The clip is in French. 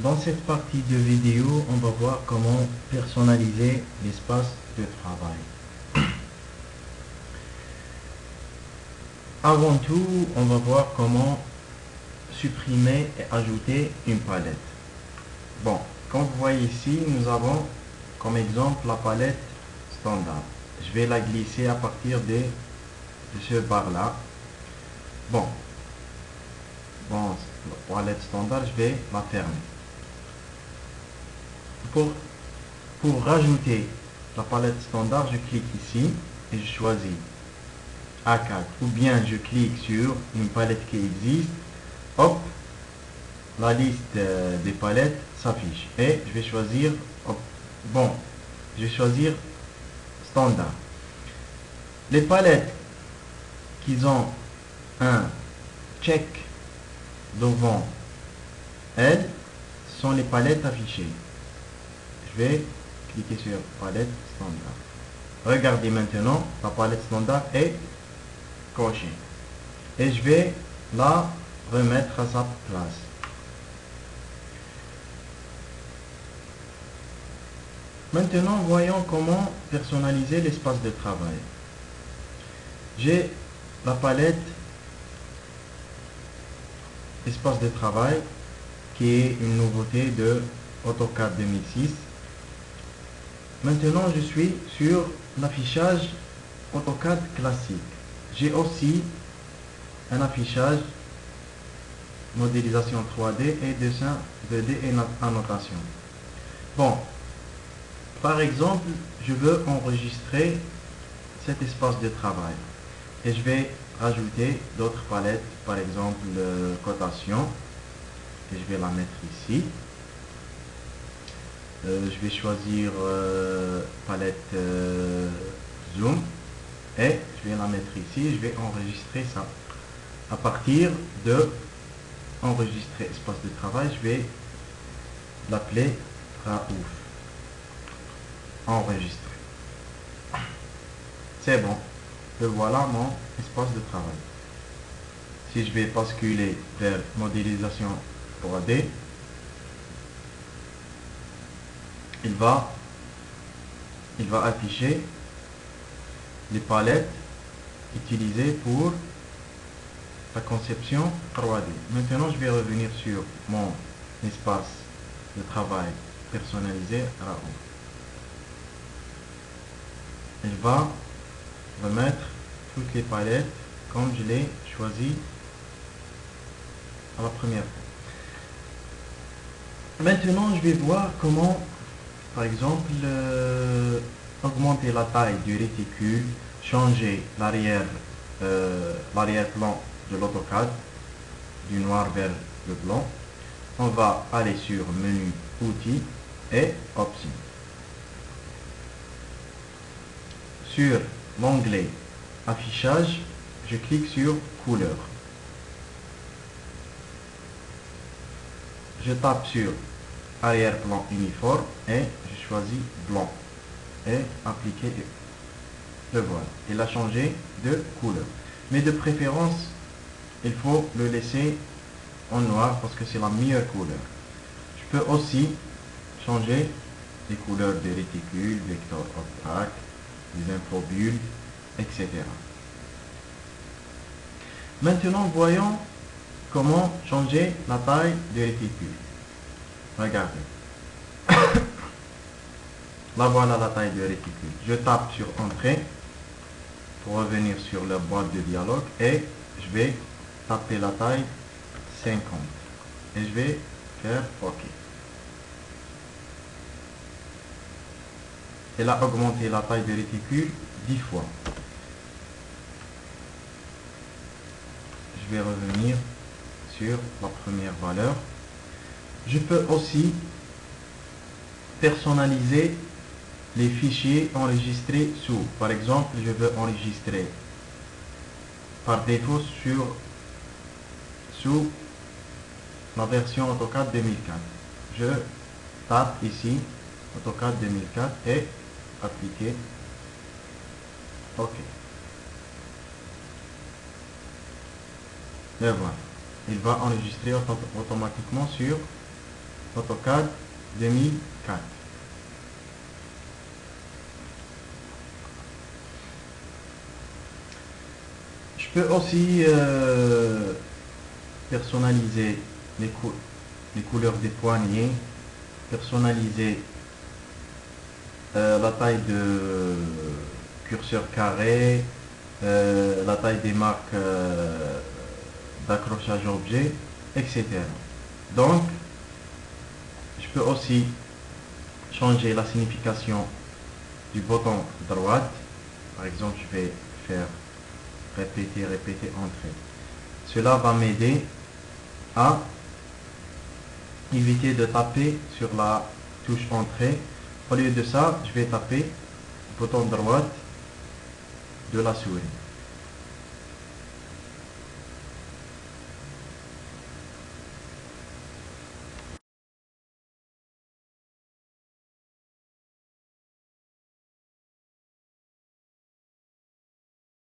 Dans cette partie de vidéo, on va voir comment personnaliser l'espace de travail. Avant tout, on va voir comment supprimer et ajouter une palette. Bon, comme vous voyez ici, nous avons comme exemple la palette standard. Je vais la glisser à partir de ce bar-là. Bon, la palette standard, je vais la fermer. Pour rajouter la palette standard, je clique ici et je choisis A4. Ou bien je clique sur une palette qui existe. Hop, la liste des palettes s'affiche. Et je vais choisir, je vais choisir standard. Les palettes qui ont un check devant elles sont les palettes affichées. Je vais cliquer sur palette standard. Regardez maintenant, la palette standard est cochée. Et je vais la remettre à sa place. Maintenant, voyons comment personnaliser l'espace de travail. J'ai la palette espace de travail qui est une nouveauté de AutoCAD 2006. Maintenant, je suis sur l'affichage AutoCAD classique. J'ai aussi un affichage modélisation 3D et dessin 2D et annotation. Bon, par exemple, je veux enregistrer cet espace de travail et je vais rajouter d'autres palettes, par exemple cotation, et je vais la mettre ici. Je vais choisir palette zoom et je vais la mettre ici et je vais enregistrer ça. À partir de enregistrer espace de travail, je vais l'appeler Raouf. Enregistrer. C'est bon. Et voilà mon espace de travail. Si je vais basculer vers modélisation 3D, il va afficher les palettes utilisées pour la conception 3D. Maintenant, je vais revenir sur mon espace de travail personnalisé Raouf. Il va remettre toutes les palettes comme je l'ai choisi à la première fois. Maintenant, je vais voir comment, par exemple, augmenter la taille du réticule, changer l'arrière-plan de l'AutoCAD, du noir vers le blanc. On va aller sur menu outils et options. Sur l'onglet affichage, je clique sur couleur. Je tape sur arrière-plan uniforme et je choisis blanc et appliquer. Le voilà, il a changé de couleur. Mais de préférence, il faut le laisser en noir parce que c'est la meilleure couleur. Je peux aussi changer les couleurs des réticules, vecteur opaque, les infobulles, etc. Maintenant, voyons comment changer la taille des réticules. Regardez. Là, voilà la taille du réticule. Je tape sur Entrée pour revenir sur la boîte de dialogue et je vais taper la taille 50. Et je vais faire OK. Elle a augmenté la taille du réticule 10 fois. Je vais revenir sur la première valeur. Je peux aussi personnaliser les fichiers enregistrés sous. Par exemple, je veux enregistrer par défaut sous la version AutoCAD 2004. Je tape ici AutoCAD 2004 et appliquer OK. Et voilà. Il va enregistrer automatiquement sur AutoCAD 2004. Je peux aussi personnaliser les couleurs des poignées, personnaliser la taille de curseur carré, la taille des marques d'accrochage objet, etc. Donc, je peux aussi changer la signification du bouton droite. Par exemple, je vais faire répéter, entrer. Cela va m'aider à éviter de taper sur la touche entrée. Au lieu de ça, je vais taper le bouton droite de la souris.